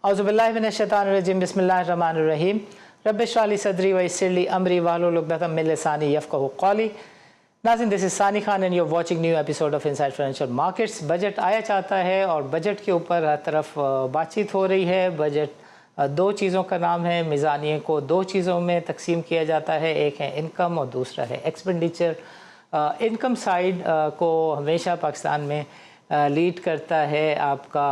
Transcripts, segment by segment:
औज़ुबिल्लाहिमिनश्शैतानिर्रजीम बिस्मिल्लाहिर्रहमानिर्रहीम रब्बिश्रह ली सदरी वयस्सिर ली अमरी वाहलुल उक़दतम मिन लिसानी यफ़क़हू क़ौली। नाज़रीन, this is Sani Khan and you are watching new episode of inside financial markets. Budget आया चाहता है और बजट के ऊपर हर तरफ बातचीत हो रही है। बजट दो चीज़ों का नाम है। मीज़ानिये को दो चीज़ों में तकसीम किया जाता है, एक है इनकम और दूसरा है एक्सपेंडिचर। इनकम साइड को हमेशा पाकिस्तान में लीड करता है आपका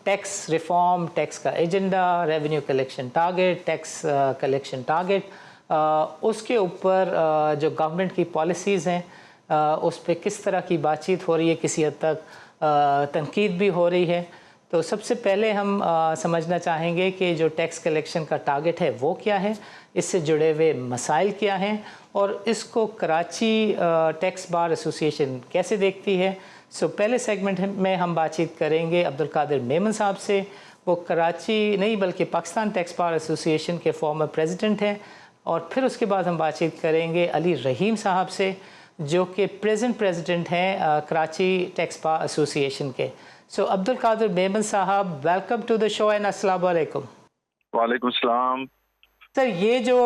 टैक्स रिफॉर्म, टैक्स का agenda, revenue collection target, tax collection target. उसके ऊपर जो गवर्नमेंट की पॉलिसीज़ हैं उस पर किस तरह की बातचीत हो रही है, किसी हद तक तनकीद भी हो रही है। तो सबसे पहले हम समझना चाहेंगे कि जो टैक्स कलेक्शन का टारगेट है वो क्या है, इससे जुड़े हुए मसाइल क्या हैं और इसको कराची टैक्स बार एसोसिएशन कैसे देखती है। पहले सेगमेंट में हम बातचीत करेंगे अब्दुल कादिर मेमन साहब से। वो कराची नहीं बल्कि पाकिस्तान टैक्स बार एसोसिएशन के फॉर्मर प्रेसिडेंट हैं। और फिर उसके बाद हम बातचीत करेंगे अली रहीम साहब से, जो कि प्रेजेंट प्रेसिडेंट हैं कराची टैक्स बार एसोसिएशन के। अब्दुल कादिर मेमन साहब, welcome to the show and अस्सलाम वालेकुम। वालेकुम सलाम। सर, ये जो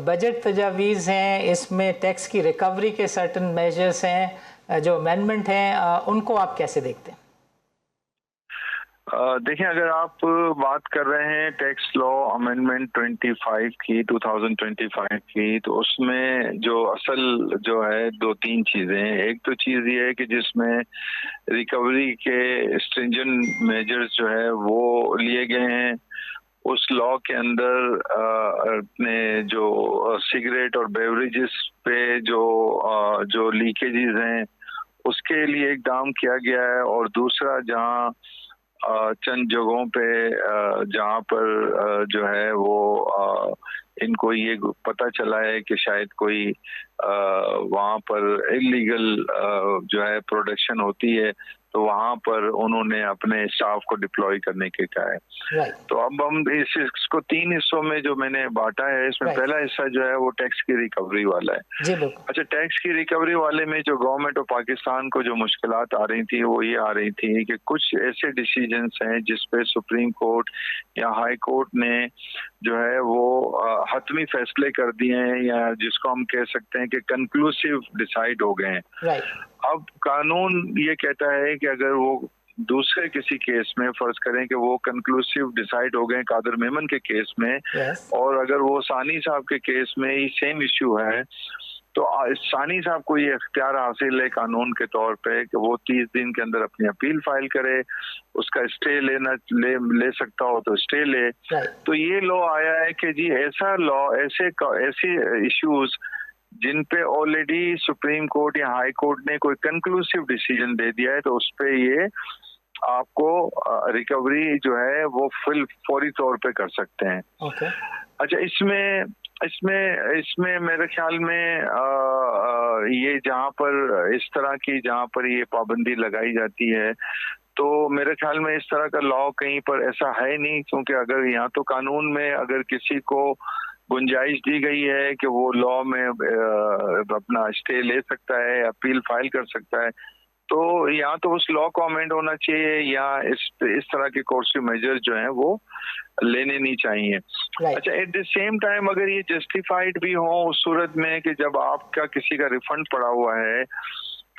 बजट तजावीज़ हैं इसमें टैक्स की रिकवरी के सर्टन मेजर्स हैं, जो अमेंडमेंट हैं, उनको आप कैसे देखते हैं? देखिए, अगर आप बात कर रहे हैं टैक्स लॉ अमेंडमेंट 25 की 2025 की, तो उसमें जो असल जो है दो तीन चीजें हैं। एक तो चीज ये है कि जिसमें रिकवरी के स्ट्रिंजेंट मेजर्स जो है वो लिए गए हैं। उस लॉ के अंदर अपने जो सिगरेट और बेवरेजेस पे जो लीकेजेस हैं उसके लिए इकदाम किया गया है। और दूसरा, जहां चंद जगहों पे जहां पर जो है वो इनको ये पता चला है कि शायद कोई वहां पर इलीगल जो है प्रोडक्शन होती है, तो वहां पर उन्होंने अपने स्टाफ को डिप्लॉय करने के कहा है। तो अब हम इसको तीन हिस्सों में जो मैंने बांटा है, इसमें पहला हिस्सा जो है वो टैक्स की रिकवरी वाला है। अच्छा, टैक्स की रिकवरी वाले में जो गवर्नमेंट ऑफ पाकिस्तान को जो मुश्किलात आ रही थी वो ये आ रही थी कि कुछ ऐसे डिसीजंस हैं जिसपे सुप्रीम कोर्ट या हाई कोर्ट ने जो है वो हतमी फैसले कर दिए हैं, या जिसको हम कह सकते हैं कि कंक्लूसिव डिसाइड हो गए हैं। अब कानून ये कहता है कि अगर वो दूसरे किसी केस में, फर्ज करें कि वो कंक्लूसिव डिसाइड हो गए कादिर मेमन के केस में, और अगर वो सानी साहब के केस में ही सेम इश्यू है, तो सानी साहब को ये इख्तियार हासिल है कानून के तौर पे कि वो 30 दिन के अंदर अपनी अपील फाइल करे। उसका स्टे ले सकता हो तो स्टे ले। तो ये लॉ आया है कि जी ऐसा लॉ, ऐसे इश्यूज जिन पे ऑलरेडी सुप्रीम कोर्ट या हाई कोर्ट ने कोई कंक्लूसिव डिसीजन दे दिया है, तो उस पे ये आपको रिकवरी जो है वो फौरी तौर पे कर सकते हैं। अच्छा, इसमें मेरे ख्याल में ये जहाँ पर ये पाबंदी लगाई जाती है, तो मेरे ख्याल में इस तरह का लॉ कहीं पर ऐसा है नहीं, क्योंकि अगर यहाँ तो कानून में अगर किसी को गुंजाइश दी गई है कि वो लॉ में अपना स्टे ले सकता है, अपील फाइल कर सकता है, तो यहाँ तो उस लॉ को अमेंड होना चाहिए, या इस तरह के कोर्सिव मेजर्स जो हैं वो लेने नहीं चाहिए। अच्छा, एट द सेम टाइम अगर ये जस्टिफाइड भी हो उस सूरत में कि जब आपका किसी का रिफंड पड़ा हुआ है,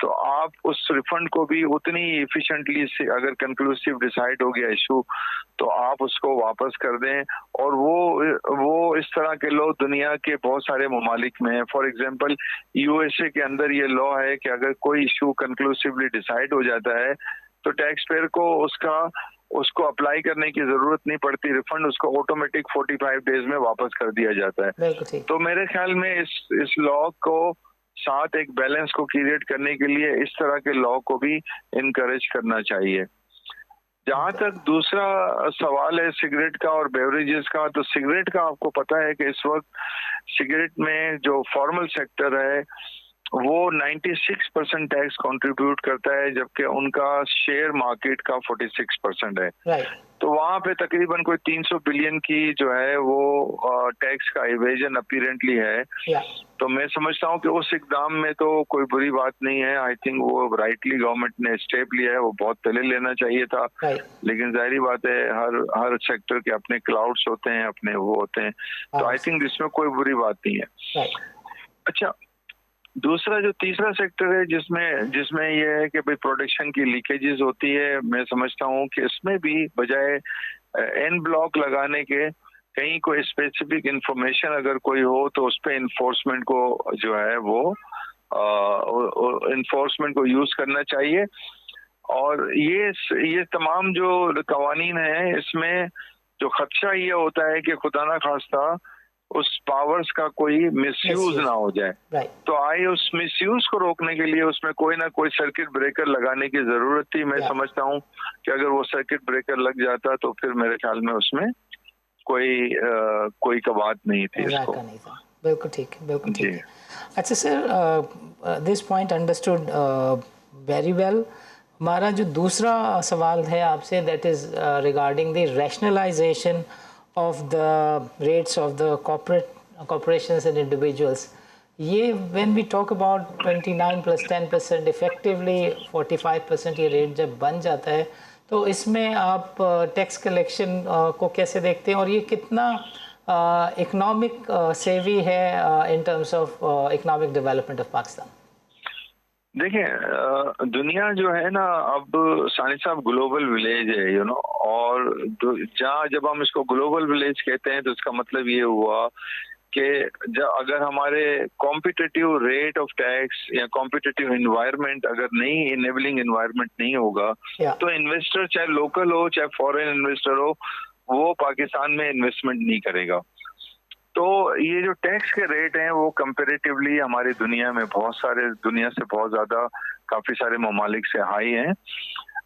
तो आप उस रिफंड को भी उतनी इफिशिएंटली से, अगर कंक्लूसिव डिसाइड हो गया इशू, तो आप उसको वापस कर दें। और वो इस तरह के लॉ दुनिया के बहुत सारे ममालिक में है। फॉर एग्जांपल, यूएसए के अंदर ये लॉ है कि अगर कोई इशू कंक्लूसिवली डिसाइड हो जाता है, तो टैक्स पेयर को उसको अप्लाई करने की जरूरत नहीं पड़ती, रिफंड उसको ऑटोमेटिक 45 डेज में वापस कर दिया जाता है। तो मेरे ख्याल में इस लॉ को साथ एक बैलेंस को क्रिएट करने के लिए इस तरह के लॉ को भी इनकरेज करना चाहिए। जहां तक दूसरा सवाल है सिगरेट का और बेवरेजेस का, तो सिगरेट का आपको पता है कि इस वक्त सिगरेट में जो फॉर्मल सेक्टर है वो 96% टैक्स कंट्रीब्यूट करता है, जबकि उनका शेयर मार्केट का 46% है। राइट। तो वहां पे तकरीबन कोई 300 बिलियन की जो है वो टैक्स का इवेजन अपीरेंटली है। या तो मैं समझता हूँ कि उस इकदाम में तो कोई बुरी बात नहीं है। आई थिंक वो राइटली गवर्नमेंट ने स्टेप लिया है, वो बहुत पहले लेना चाहिए था। राइट। लेकिन जाहिर बात है, हर सेक्टर के अपने क्लाउड्स होते हैं, अपने वो होते हैं। तो आई थिंक इसमें कोई बुरी बात नहीं है। राइट। अच्छा, दूसरा जो तीसरा सेक्टर है जिसमें जिसमें ये है कि भाई प्रोडक्शन की लीकेजेस होती है, मैं समझता हूँ कि इसमें भी बजाय एन ब्लॉक लगाने के कहीं कोई स्पेसिफिक इंफॉर्मेशन अगर कोई हो तो उस पर इन्फोर्समेंट को जो है वो इन्फोर्समेंट को यूज करना चाहिए। और ये तमाम जो कवानीन है, इसमें जो खदशा ये होता है कि खुदा ना खास्ता उस पावर्स का कोई मिसयूज ना हो जाए। राइट। तो आई उस मिसयूज को रोकने के लिए उसमें कोई ना कोई सर्किट ब्रेकर लगाने की जरूरत थी। मैं समझता हूँ कि अगर वो सर्किट ब्रेकर लग जाता तो फिर मेरे ख्याल में उसमें कोई कबात नहीं थी इसको। नहीं था। बिल्कुल ठीक है, बिल्कुल ठीक है। अच्छा sir, this point understood very well. हमारा जो दूसरा सवाल है आपसे, that is regarding the rationalisation of the rates of the corporations and individuals. ये when we talk about 29 plus 10% effectively 45% ये रेट जब बन जाता है, तो इसमें आप टैक्स कलेक्शन को कैसे देखते हैं और ये कितना इकोनॉमिक सेवी है in terms of economic development of Pakistan? देखिए, दुनिया जो है ना, अब सानी साहब ग्लोबल विलेज है, यू नो। और जहाँ जब हम इसको ग्लोबल विलेज कहते हैं तो इसका मतलब ये हुआ कि अगर हमारे कॉम्पिटिटिव रेट ऑफ टैक्स या कॉम्पिटिटिव इन्वायरमेंट अगर नहीं, इनेबलिंग इन्वायरमेंट नहीं होगा तो इन्वेस्टर चाहे लोकल हो चाहे फॉरेन इन्वेस्टर हो, वो पाकिस्तान में इन्वेस्टमेंट नहीं करेगा। तो ये जो टैक्स के रेट हैं वो कंपैरेटिवली हमारी दुनिया में दुनिया से बहुत ज्यादा काफी सारे ममालिक से हाई हैं।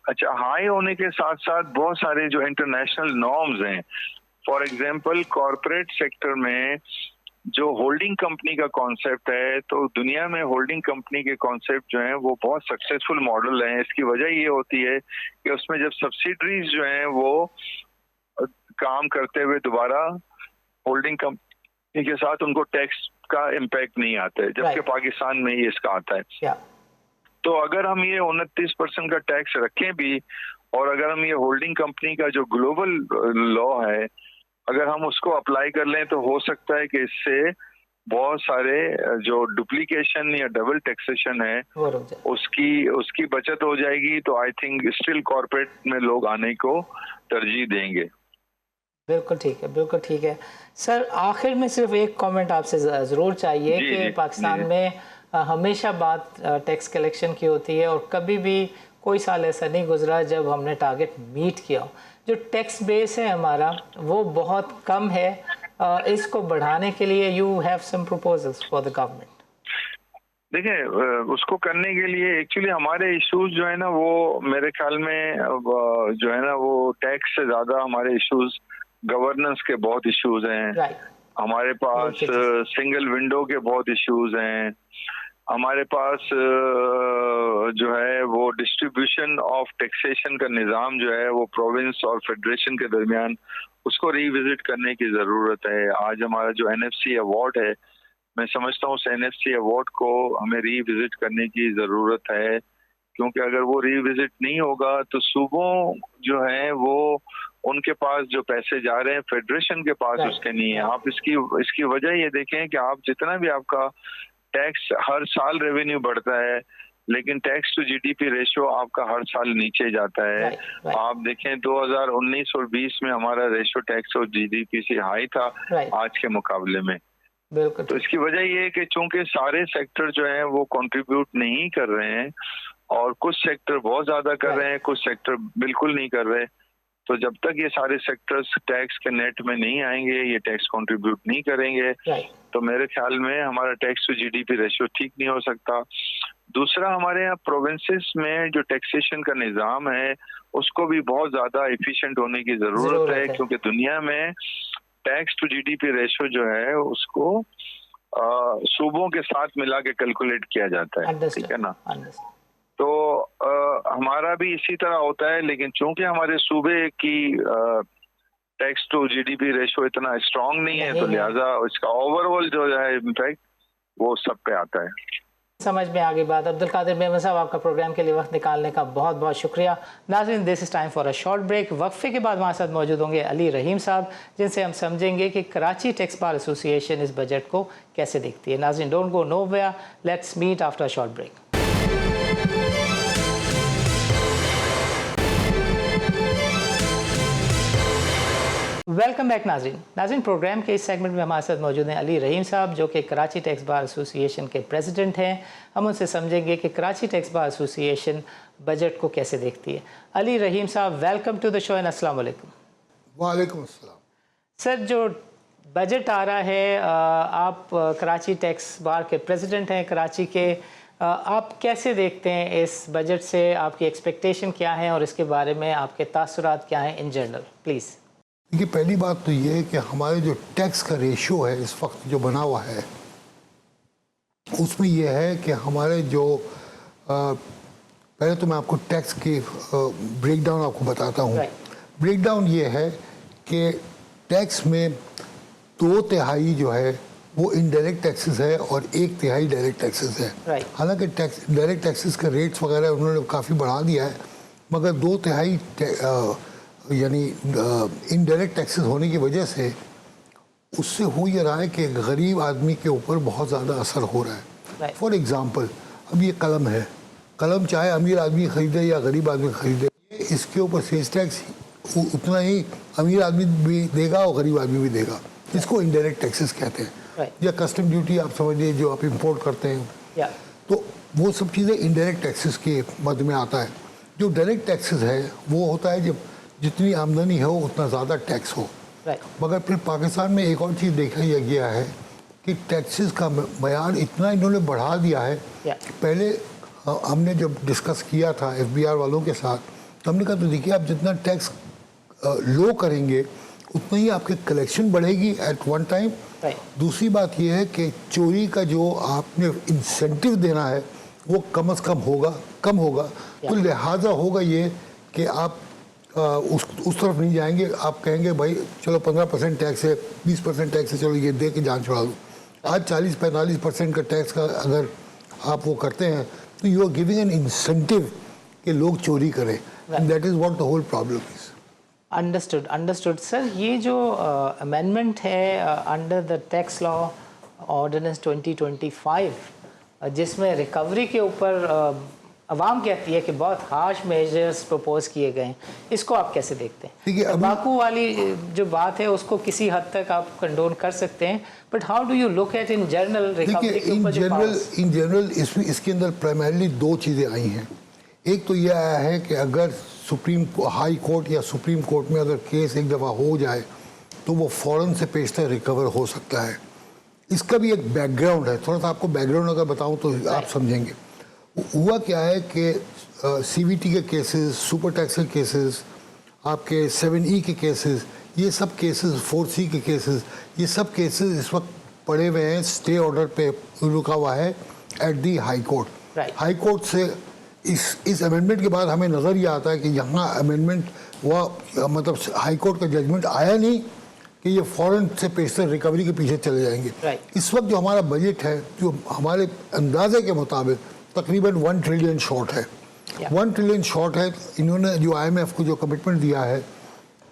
अच्छा, हाई होने के साथ साथ बहुत सारे जो इंटरनेशनल नॉर्म्स हैं, फॉर एग्जांपल कॉरपोरेट सेक्टर में जो होल्डिंग कंपनी का कॉन्सेप्ट है, तो दुनिया में होल्डिंग कंपनी के कॉन्सेप्ट जो हैं वो बहुत सक्सेसफुल मॉडल हैं। इसकी वजह ये होती है कि उसमें जब सब्सिडरीज जो हैं वो काम करते हुए दोबारा होल्डिंग कंपनी के साथ उनको टैक्स का इम्पैक्ट नहीं आता है, जबकि पाकिस्तान में ये इसका आता है। तो अगर हम ये 29% का टैक्स रखें भी, और अगर हम ये होल्डिंग कंपनी का जो ग्लोबल लॉ है अगर हम उसको अप्लाई कर लें, तो हो सकता है कि इससे बहुत सारे जो डुप्लीकेशन या डबल टैक्सेशन है उसकी बचत हो जाएगी। तो आई थिंक स्टिल कॉर्पोरेट में लोग आने को तरजीह देंगे। बिल्कुल ठीक है, बिल्कुल ठीक है। सर, आखिर में सिर्फ एक कमेंट आपसे ज़रूर चाहिए कि पाकिस्तान में हमेशा बात टैक्स कलेक्शन की होती है और कभी भी कोई साल ऐसा नहीं गुजरा जब हमने टारगेट मीट किया हो। जो टैक्स बेस है हमारा वो बहुत कम है, इसको बढ़ाने के लिए you have some proposals for the government? देखिए, उसको करने के लिए एक्चुअली हमारे इश्यूज जो है ना, वो मेरे ख्याल में जो है ना, वो टैक्स से ज्यादा हमारे इश्यूज गवर्नेंस के बहुत इश्यूज हैं। हमारे पास सिंगल विंडो के बहुत इश्यूज हैं। हमारे पास जो है वो डिस्ट्रीब्यूशन ऑफ टैक्सेशन का निज़ाम जो है वो प्रोविंस और फेडरेशन के दरमियान उसको रिविजिट करने की ज़रूरत है। आज हमारा जो NFC अवार्ड है, मैं समझता हूँ उस NFC अवार्ड को हमें रिविजिट करने की ज़रूरत है, क्योंकि अगर वो रिविजिट नहीं होगा तो सूबों जो है वो उनके पास जो पैसे जा रहे हैं फेडरेशन के पास उसके नहीं है। आप इसकी वजह ये देखें कि आप जितना भी आपका टैक्स हर साल रेवेन्यू बढ़ता है, लेकिन टैक्स टू GDP रेशियो आपका हर साल नीचे जाता है। आप देखें 2019 और 20 में हमारा रेशियो टैक्स और GDP से हाई था आज के मुकाबले में। तो इसकी वजह ये है कि चूंकि सारे सेक्टर जो हैं वो कंट्रीब्यूट नहीं कर रहे हैं और कुछ सेक्टर बहुत ज्यादा कर रहे हैं, कुछ सेक्टर बिल्कुल नहीं कर रहे। तो जब तक ये सारे सेक्टर्स टैक्स के नेट में नहीं आएंगे, ये टैक्स कंट्रीब्यूट नहीं करेंगे, तो मेरे ख्याल में हमारा टैक्स टू GDP रेशियो ठीक नहीं हो सकता। दूसरा, हमारे यहाँ प्रोविंसेस में जो टैक्सेशन का निज़ाम है उसको भी बहुत ज़्यादा एफिशिएंट होने की ज़रूरत है, क्योंकि दुनिया में टैक्स टू GDP रेशियो जो है उसको सूबों के साथ मिला के कैलकुलेट किया जाता है, ठीक है ना। तो हमारा भी इसी तरह होता है, लेकिन चूंकि हमारे सूबे की टैक्स टू जीडीपी रेशो इतना स्ट्रांग नहीं है, तो लिहाजा इसका ओवरऑल जो है इम्पैक्ट वो सब पे आता है। समझ में आ गई बात। अब्दुल कादिर मेमन साहब, आपका प्रोग्राम के लिए वक्त निकालने का बहुत बहुत शुक्रिया। नाज़रीन, this is time for a short break. वक्फे के बाद हमारे साथ मौजूद होंगे अली रहीम साहब, जिनसे हम समझेंगे कि कराची टैक्स बार एसोसिएशन इस बजट को कैसे देखती है। नाज़रीन, don't go nowhere, let's meet after a short break. Welcome back नाज़रीन, प्रोग्राम के इस सेगमेंट में हमारे साथ मौजूद हैं अली रहीम साहब, जो कि कराची टैक्स बार एसोसिएशन के प्रेसिडेंट हैं। हम उनसे समझेंगे कि Karachi tax bar association budget को कैसे देखती है। अली रहीम साहब, welcome to the show and अस्सलाम वालेकुम। वालेकुम अस्सलाम। सर, जो बजट आ रहा है, आप कराची टैक्स बार के प्रेसिडेंट हैं कराची के, आप कैसे देखते हैं इस बजट से? आपकी एक्सपेक्टेशन क्या है और इसके बारे में आपके तासुरात क्या हैं इन जनरल, प्लीज़? देखिए, पहली बात तो ये है कि हमारे जो टैक्स का रेशियो है इस वक्त जो बना हुआ है, उसमें यह है कि हमारे जो पहले तो मैं आपको टैक्स की ब्रेकडाउन आपको बताता हूँ। ब्रेकडाउन ये है कि टैक्स में 2/3 जो है वो इनडायरेक्ट टैक्सेस है और 1/3 डायरेक्ट टैक्सेस है। हालांकि डायरेक्ट टैक्सेस के रेट्स वगैरह उन्होंने काफ़ी बढ़ा दिया है, मगर 2/3 यानी इनडायरेक्ट टैक्सेस होने की वजह से उससे हो ये रहा है कि गरीब आदमी के ऊपर बहुत ज़्यादा असर हो रहा है। फॉर एग्ज़ाम्पल, अब ये कलम है, कलम चाहे अमीर आदमी ख़रीदे या गरीब आदमी ख़रीदे, इसके ऊपर सेल्स टैक्स उतना ही अमीर आदमी भी देगा और गरीब आदमी भी देगा। इसको इनडायरेक्ट टैक्सेस कहते हैं। या कस्टम ड्यूटी आप समझिए, जो आप इंपोर्ट करते हैं, तो वो सब चीज़ें इनडायरेक्ट टैक्सेस के मद में आता है। जो डायरेक्ट टैक्सेस है वो होता है जब जितनी आमदनी हो उतना ज़्यादा टैक्स हो। मगर फिर पाकिस्तान में एक और चीज़ देखा गया है कि टैक्सेस का मयार इतना इन्होंने बढ़ा दिया है। पहले हमने जब डिस्कस किया था FBR वालों के साथ, तो हमने कहा तो देखिए, आप जितना टैक्स लो करेंगे उतना ही आपकी कलेक्शन बढ़ेगी एट वन टाइम। दूसरी बात यह है कि चोरी का जो आपने इंसेंटिव देना है वो कम से कम होगा। तो लिहाजा होगा ये कि आप उस तरफ नहीं जाएंगे। आप कहेंगे भाई चलो 15% टैक्स है, 20% टैक्स है, चलो ये दे के जान छुड़ा दो। आज 40-45% का टैक्स का अगर आप वो करते हैं तो you are giving an incentive कि लोग चोरी करें, and that is what the whole problem is. Understood sir. ये जो अमेंडमेंट है under the tax law ordinance 2025, जिसमें रिकवरी के ऊपर अवाम कहती है कि बहुत हार्श मेजर्स प्रपोज किए गए हैं, इसको आप कैसे देखते हैं? देखिए, तंबाकू वाली जो बात है उसको किसी हद तक आप कंडोन कर सकते हैं, but how do you look at in general recovery के ऊपर जो पावर्स? इन जनरल इसके अंदर प्राइमरीली 2 चीज़ें आई हैं। एक तो यह आया है कि अगर हाई कोर्ट या सुप्रीम कोर्ट में अगर केस एक दफ़ा हो जाए तो वो फ़ौरन से पेशतर रिकवर हो सकता है। इसका भी एक बैकग्राउंड है, थोड़ा सा आपको बैकग्राउंड अगर बताऊँ तो आप समझेंगे। हुआ क्या है कि CVT के केसेस, सुपर टैक्स के केसेस, आपके 7E के केसेस, ये सब केसेस, 4C के केसेस, ये सब केसेस इस वक्त पड़े हुए हैं, स्टे ऑर्डर पे रुका हुआ है at the high court. High court से इस अमेंडमेंट के बाद हमें नज़र ये आता है कि यहाँ अमेंडमेंट हुआ, मतलब हाई कोर्ट का जजमेंट आया नहीं कि ये फ़ौरन से पेशतर रिकवरी के पीछे चले जाएंगे। इस वक्त जो हमारा बजट है, जो हमारे अंदाजे के मुताबिक तकरीबन 1 ट्रिलियन शॉर्ट है। 1 ट्रिलियन शॉर्ट है। इन्होंने जो IMF को जो कमिटमेंट दिया है,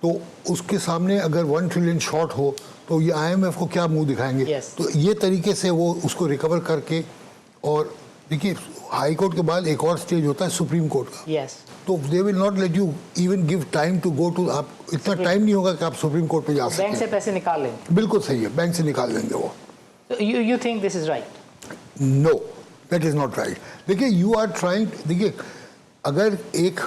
तो उसके सामने अगर 1 ट्रिलियन शॉर्ट हो तो ये IMF को क्या मुंह दिखाएंगे? तो ये तरीके से वो उसको रिकवर करके, और देखिए हाई कोर्ट के बाद एक और स्टेज होता है सुप्रीम कोर्ट का। तो they will not let you even give time to go to, आप इतना टाइम नहीं होगा कि आप सुप्रीम कोर्ट पे जा सकें। बैंक से पैसे निकाल लेंगे। बिल्कुल सही है, बैंक से निकाल लेंगे वो। You think this is right? No, that is not right. देखिए, यू आर ट्राइंग, देखिए अगर एक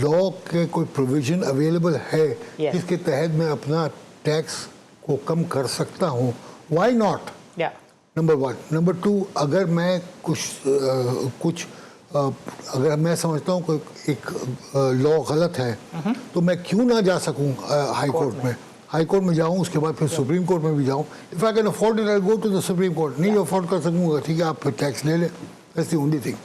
लॉ के कोई प्रोविजन अवेलेबल है जिसके तहत मैं अपना टैक्स को कम कर सकता हूँ, व्हाई नॉट? नंबर 1। नंबर 2, अगर मैं कुछ अगर मैं समझता हूँ कि एक लॉ गलत है तो मैं क्यों ना जा सकूँ हाई कोर्ट में? हाई कोर्ट में जाऊँ, उसके बाद फिर सुप्रीम कोर्ट में भी जाऊँ। If I can afford it I go to the supreme court. नहीं अफोर्ड कर सकूँगा, ठीक है, आप फिर टैक्स ले लें, that's the only thing.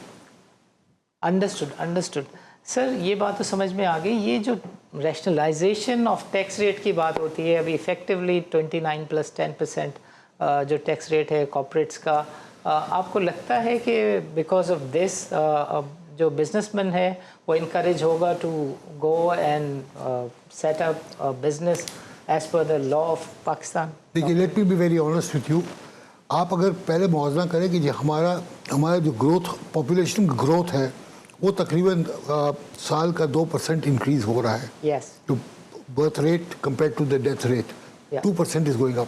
Understood understood. Sir ये बात तो समझ में आ गई। ये जो रैशनलाइजेशन ऑफ टैक्स रेट की बात होती है, अभी इफेक्टिवली 29 + 10% जो टैक्स रेट है कॉर्पोरेट्स का, आपको लगता है कि बिकॉज ऑफ दिस जो बिजनेसमैन है वो इनकरेज होगा to go and set up business as per the law of Pakistan? देखिए, let me be very honest with you. आप अगर पहले मुआवजा करें कि जो हमारा जो ग्रोथ, पॉपुलेशन ग्रोथ है, वो तकरीबन साल का 2% इंक्रीज हो रहा है। Yes. To birth rate compare to the death rate, 2% is going up.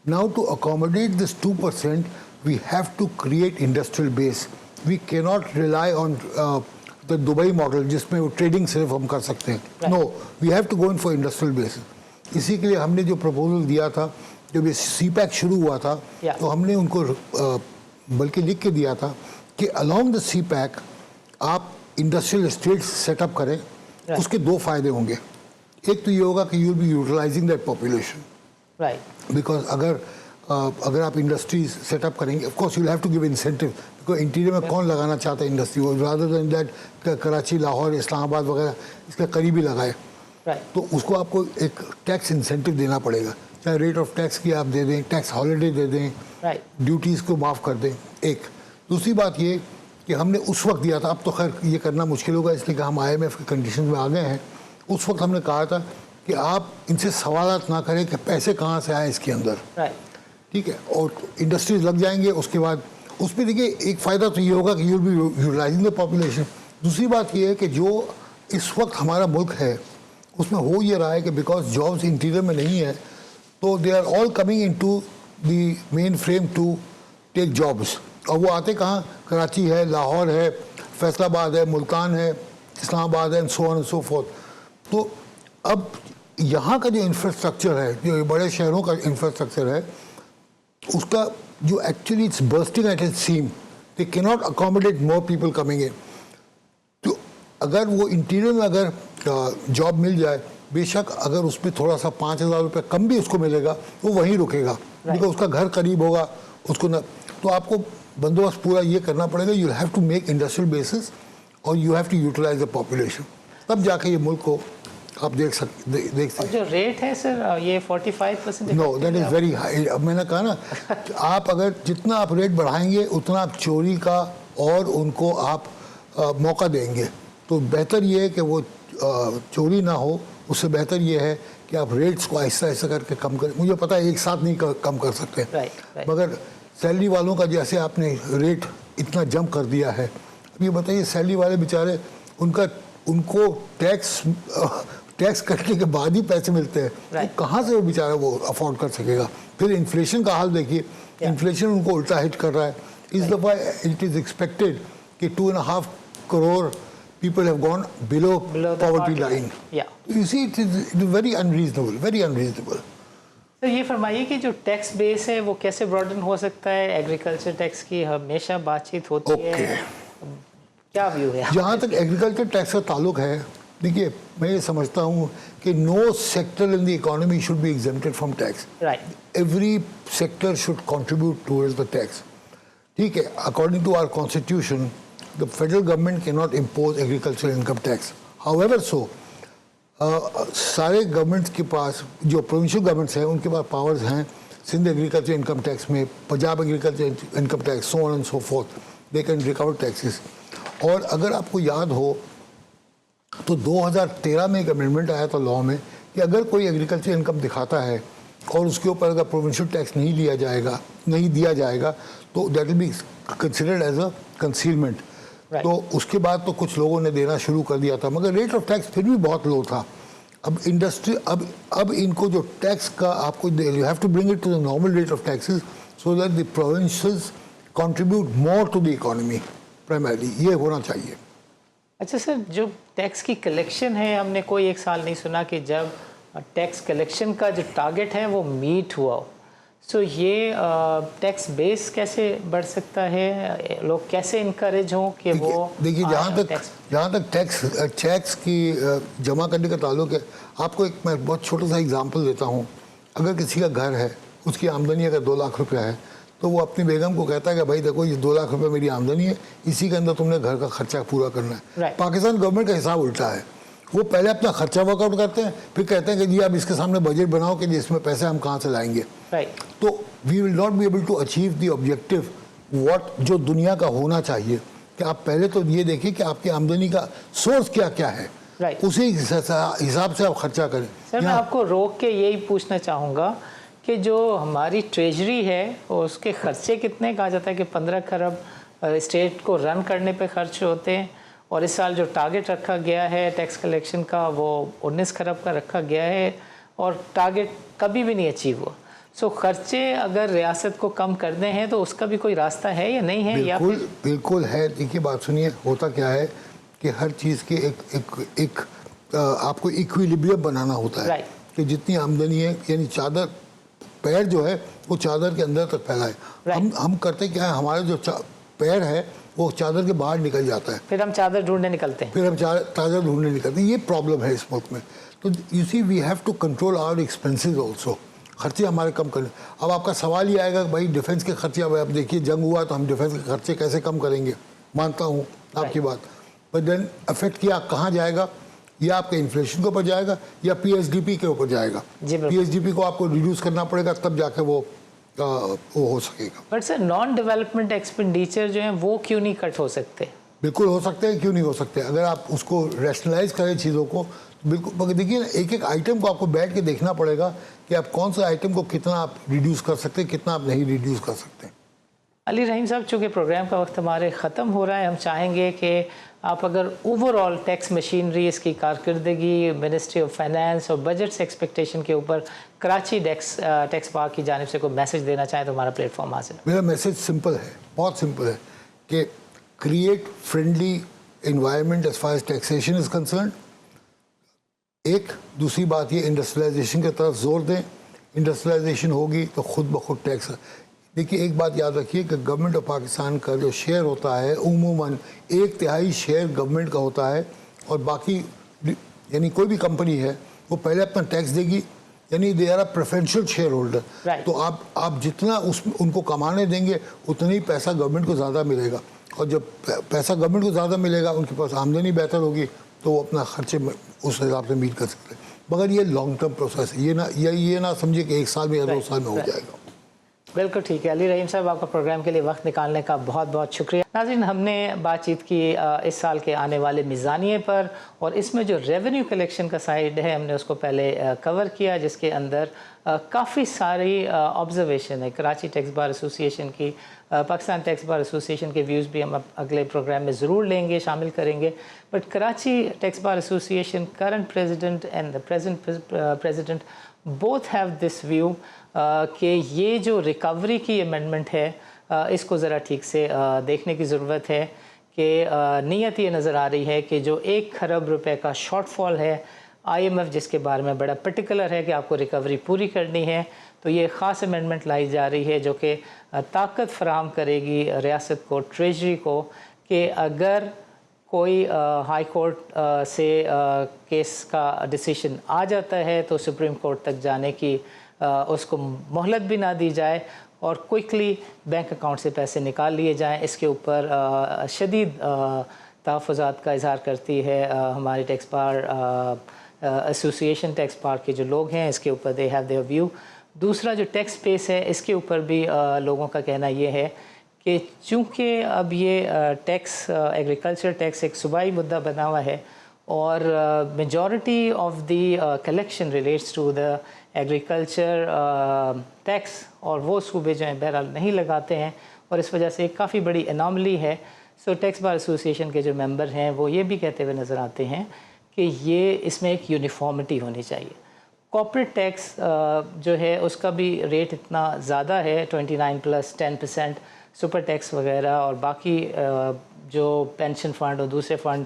Now to accommodate this 2%, we have to create industrial base. We cannot rely on the Dubai model जिसमें वो ट्रेडिंग सिर्फ हम कर सकते हैं। No, we have to go in for industrial base. इसी के लिए हमने जो प्रपोजल दिया था, जब ये CPEC शुरू हुआ था, तो हमने उनको बल्कि लिख के दिया था कि अलोंग द CPEC आप इंडस्ट्रियल एस्टेट्स सेटअप करें। उसके 2 फायदे होंगे। एक तो ये होगा कि you will be utilising that population, right, because अगर आप इंडस्ट्रीज सेटअप करेंगे, of course you will have to give incentive, because interior में कौन लगाना चाहता है industry, rather than that Karachi, Lahore, Islamabad वगैरह इसके करीब ही लगाए। तो उसको आपको एक टैक्स इंसेंटिव देना पड़ेगा, चाहे रेट ऑफ टैक्स की आप दे दें, टैक्स हॉलिडे दे दें, ड्यूटीज़ को माफ़ कर दें। एक दूसरी बात ये कि हमने उस वक्त दिया था, अब तो खैर ये करना मुश्किल होगा इसलिए कि हम IMF के कंडीशन में आ गए हैं। उस वक्त हमने कहा था कि आप इनसे सवालात ना करें कि पैसे कहाँ से आए इसके अंदर, ठीक है, और इंडस्ट्रीज लग जाएंगे। उसके बाद उसमें देखिए एक फ़ायदा तो ये होगा कि you will be utilising the population. दूसरी बात ये है कि जो इस वक्त हमारा मुल्क है उसमें हो ये रहा है कि बिकॉज जॉब्स इंटीरियर में नहीं है, तो they are all coming into the main frame to take jobs. और वो आते कहाँ? कराची है, लाहौर है, फैसलाबाद है, मुल्तान है, इस्लामाबाद है, and so on and so fourth. तो अब यहाँ का जो इंफ्रास्ट्रक्चर है, जो बड़े शहरों का इंफ्रास्ट्रक्चर है, उसका जो actually it's bursting at its seam, they can not accommodate more people coming in. तो अगर वो इंटीरियर में अगर जॉब मिल जाए, बेशक अगर उसमें थोड़ा सा 5,000 रुपये कम भी उसको मिलेगा, वो वहीं रुकेगा, क्योंकि उसका घर करीब होगा उसको न। तो आपको बंदोबस्त पूरा ये करना पड़ेगा, you have to make industrial basis और you have to utilize the population, तब जाके ये मुल्क को आप देख सकते। जो रेट है सर ये 45%? No, that is very high. अब मैंने कहा ना, आप अगर जितना आप रेट बढ़ाएंगे उतना आप चोरी का और उनको आप मौका देंगे। तो बेहतर ये है कि वो चोरी ना हो, उससे बेहतर ये है कि आप रेट्स को आहिस्ता आहिस्ता करके कम करें। मुझे पता है एक साथ नहीं कम कर सकते, मगर सैलरी वालों का जैसे आपने रेट इतना जंप कर दिया है, अब ये बताइए सैलरी वाले बेचारे उनको टैक्स कटने के बाद ही पैसे मिलते हैं, तो कहाँ से वो बेचारा वो अफोर्ड कर सकेगा? फिर इन्फ्लेशन का हाल देखिए, इन्फ्लेशन उनको उल्टा हिट कर रहा है। इस दफ़ा इट इज़ एक्सपेक्टेड कि 2.5 crore people have gone below the poverty line. Yeah. You see, it is very unreasonable, very unreasonable. तो ये फरमाइए कि जो टैक्स बेस है वो कैसे ब्रॉडन हो सकता है? एग्रीकल्चर टैक्स की हमेशा बातचीत होती है, क्या व्यू है? जहाँ तक एग्रीकल्चर टैक्स का ताल्लुक है, देखिए मैं ये समझता हूँ कि no sector in the economy should be exempted from tax. Every sector should contribute towards the tax, ठीक है। According to our constitution, the federal government cannot impose agricultural income tax. However, सारे गवर्नमेंट्स के पास, जो provincial governments हैं उनके पास powers हैं, Sindh agriculture income tax में, Punjab agriculture income tax, so on and so fourth, they can recover taxes. और अगर आपको याद हो तो 2013 में एक अमेंडमेंट आया था लॉ में कि अगर कोई एग्रीकल्चर इनकम दिखाता है और उसके ऊपर अगर प्रोविंशियल टैक्स नहीं दिया जाएगा तो that will be considered as a concealment. तो उसके बाद तो कुछ लोगों ने देना शुरू कर दिया था, मगर रेट ऑफ टैक्स फिर भी बहुत लो था। अब इंडस्ट्री अब इनको जो टैक्स का आपको, you have to bring it to the normal rate of taxes so that the provinces contribute more to the economy, primarily ये होना चाहिए। अच्छा सर, जो टैक्स की कलेक्शन है, हमने कोई एक साल नहीं सुना कि जब टैक्स कलेक्शन का जो टारगेट है वो मीट हुआ हो। सो ये टैक्स बेस कैसे बढ़ सकता है? लोग कैसे इनकरेज हों कि वो देखिए जहाँ तक टैक्स की जमा करने का ताल्लुक है, आपको एक मैं बहुत छोटा सा एग्जांपल देता हूँ। अगर किसी का घर है, उसकी आमदनी अगर 2 लाख रुपया है, तो वो अपनी बेगम को कहता है कि भाई देखो ये 2 लाख रुपए मेरी आमदनी है, इसी के अंदर तुमने घर का खर्चा पूरा करना है। Right. पाकिस्तान गवर्नमेंट का हिसाब उल्टा है, वो पहले अपना खर्चा वर्कआउट करते हैं, फिर कहते हैं कि जी आप इसके सामने बजट बनाओ कि जी इसमें पैसे हम कहाँ से लाएंगे। Right. तो we will not be able to achieve the objective what जो दुनिया का होना चाहिए, कि आप पहले तो ये देखिए कि आपकी आमदनी का सोर्स क्या क्या है, Right. उसी हिसाब से आप खर्चा करें। सर मैं आपको रोक के यही पूछना चाहूँगा कि जो हमारी ट्रेजरी है उसके खर्चे कितने, कहा जाता है कि 15 खरब स्टेट को रन करने पे खर्च होते हैं, और इस साल जो टारगेट रखा गया है टैक्स कलेक्शन का वो 19 खरब का रखा गया है, और टारगेट कभी भी नहीं अचीव हुआ। सो खर्चे अगर रियासत को कम करने हैं तो उसका भी कोई रास्ता है या नहीं है? बिल्कुल बिल्कुल है। देखिए बात सुनिए, होता क्या है कि हर चीज़ के एक आपको इक्विलिब्रियम बनाना होता है। Right. कि जितनी आमदनी है, यानी चादर, पैर जो है वो चादर के अंदर तक फैलाए। Right. हम करते क्या है, हमारा जो पैर है वो चादर के बाहर निकल जाता है, फिर हम चादर ढूंढने निकलते हैं। फिर हम चादर ढूंढने निकलते हैं। ये प्रॉब्लम है इस मुल्क में। तो you see we have to control our expenses also, खर्चे हमारे कम करने। अब आपका सवाल ये आएगा भाई डिफेंस के खर्चे, अब देखिए जंग हुआ तो हम डिफेंस के खर्चे कैसे कम करेंगे, मानता हूँ आपकी बात, बट देन अफेक्ट किया कहाँ जाएगा, या आपके इन्फ्लेशन के ऊपर जाएगा या पीएसडीपी के ऊपर जाएगा। पीएसडीपी को आपको रिड्यूस करना पड़ेगा, तब जाके वो हो सकेगा। But sir non development expenditure जो है वो क्यों नहीं कट हो सकते? बिल्कुल हो सकते हैं, क्यों नहीं हो सकते, अगर आप उसको रैशनलाइज करें चीज़ों को। बिल्कुल, मगर देखिए ना, एक एक आइटम को आपको बैठ के देखना पड़ेगा कि आप कौन सा आइटम को कितना आप रिड्यूस कर सकते हैं, कितना आप नहीं रिड्यूस कर सकते। अली रहीम साहब, चूँकि प्रोग्राम का वक्त हमारे ख़त्म हो रहा है, हम चाहेंगे कि आप अगर ओवरऑल टैक्स मशीनरी, इसकी कारकर्दगी, मिनिस्ट्री ऑफ फाइनेंस और बजट एक्सपेक्टेशन के ऊपर कराची टैक्स बार की जानिब से कोई मैसेज देना चाहें तो हमारा प्लेटफॉर्म हासिल। मेरा मैसेज सिंपल है, बहुत सिंपल है, कि create friendly environment as far as taxation is concern. एक दूसरी बात ये, इंडस्ट्रियलाइजेशन की तरफ जोर दें। इंडस्ट्रियलाइजेशन होगी तो खुद ब खुद टैक्स। देखिए एक बात याद रखिए कि गवर्नमेंट ऑफ पाकिस्तान का जो शेयर होता है उमूमन 1/3 शेयर गवर्नमेंट का होता है, और बाकी यानी कोई भी कंपनी है वो पहले अपना टैक्स देगी, यानी they are a preferential shareholder. तो आप जितना उनको कमाने देंगे उतना ही पैसा गवर्नमेंट को ज़्यादा मिलेगा, और जब पैसा गवर्नमेंट को ज़्यादा मिलेगा उनके पास आमदनी बेहतर होगी, तो वो अपना खर्चे उस हिसाब से मीट कर सकते हैं। मगर ये लॉन्ग टर्म प्रोसेस है, ये ना समझिए कि 1 साल में या 2 साल में हो जाएगा। बिल्कुल ठीक है। अली रहीम साहब, आपका प्रोग्राम के लिए वक्त निकालने का बहुत बहुत शुक्रिया। नाज़रीन, हमने बातचीत की इस साल के आने वाले मीज़ानिये पर, और इसमें जो रेवेन्यू कलेक्शन का साइड है हमने उसको पहले कवर किया, जिसके अंदर काफ़ी सारी ऑब्जर्वेशन है कराची टैक्स बार एसोसिएशन की, पाकिस्तान टैक्स बार एसोसिएशन के व्यूज़ भी हम अगले प्रोग्राम में ज़रूर लेंगे, शामिल करेंगे। But Karachi tax bar association current president and the present president both have this view कि ये जो रिकवरी की अमेंडमेंट है इसको ज़रा ठीक से देखने की ज़रूरत है, कि नीयत ये नज़र आ रही है कि जो 1 खरब रुपए का शॉर्टफॉल है, IMF जिसके बारे में बड़ा पर्टिकुलर है कि आपको रिकवरी पूरी करनी है, तो ये ख़ास अमेंडमेंट लाई जा रही है जो कि ताकत फराहम करेगी रियासत को, ट्रेजरी को, कि अगर कोई हाई कोर्ट से केस का डिसीशन आ जाता है तो सुप्रीम कोर्ट तक जाने की उसको मोहलत भी ना दी जाए, और क्विकली बैंक अकाउंट से पैसे निकाल लिए जाएं। इसके ऊपर शदीद तहफ़्फ़ुज़ात का इज़हार करती है हमारी tax bar association, tax bar के जो लोग हैं, इसके ऊपर दे हैव देयर व्यू। दूसरा जो टैक्स पेस है, इसके ऊपर भी लोगों का कहना ये है कि चूँकि अब ये टैक्स एग्रीकल्चर टैक्स एक सूबाई मुद्दा बना हुआ है, और majority of the collection relates to the agriculture tax, और वो सूबे जो हैं बहरहाल नहीं लगाते हैं, और इस वजह से एक काफ़ी बड़ी एनॉमली है। सो टैक्स बार एसोसिएशन के जो मेंबर हैं वो ये भी कहते हुए नज़र आते हैं कि ये इसमें एक यूनिफॉर्मिटी होनी चाहिए। कॉर्पोरेट टैक्स जो है उसका भी रेट इतना ज़्यादा है, 29+10%, सुपर टैक्स वगैरह, और बाकी जो पेंशन फ़ंड और दूसरे फ़ंड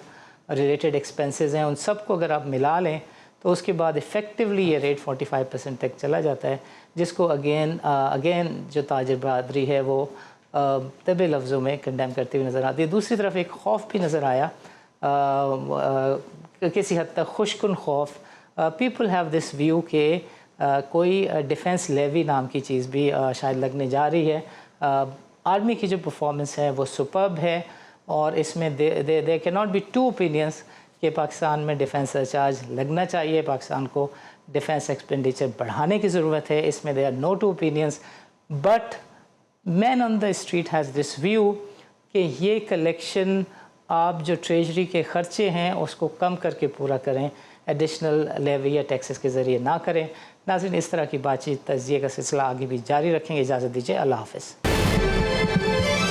रिलेटेड एक्सपेंसेस हैं उन सब को अगर आप मिला लें तो उसके बाद इफ़ेक्टिवली ये रेट 45% तक चला जाता है, जिसको अगेन जो ताजिर बरादरी है वो तबे लफ्ज़ों में कंडेम करती हुई नज़र आती है। दूसरी तरफ एक खौफ भी नज़र आया, किसी हद तक खुशकुन खौफ। पीपल हैव दिस व्यू के कोई डिफेंस लेवी नाम की चीज़ भी शायद लगने जा रही है। आर्मी की जो परफॉर्मेंस है वो सुपर्ब है और इसमें दे can not be to opinions कि पाकिस्तान में डिफेंस सरचार्ज लगना चाहिए, पाकिस्तान को डिफेंस एक्सपेंडिचर बढ़ाने की ज़रूरत है। इसमें there are no two opinions, but man on the street has this view कि ये कलेक्शन आप जो ट्रेजरी के ख़र्चे हैं उसको कम करके पूरा करें, एडिशनल लेवी या टैक्सेस के ज़रिए ना करें। नाज़रीन, इस तरह की बातचीत तज्ज़िये का सिलसिला आगे भी जारी रखेंगे। इजाज़त दीजिए, अल्लाह हाफ़िज़।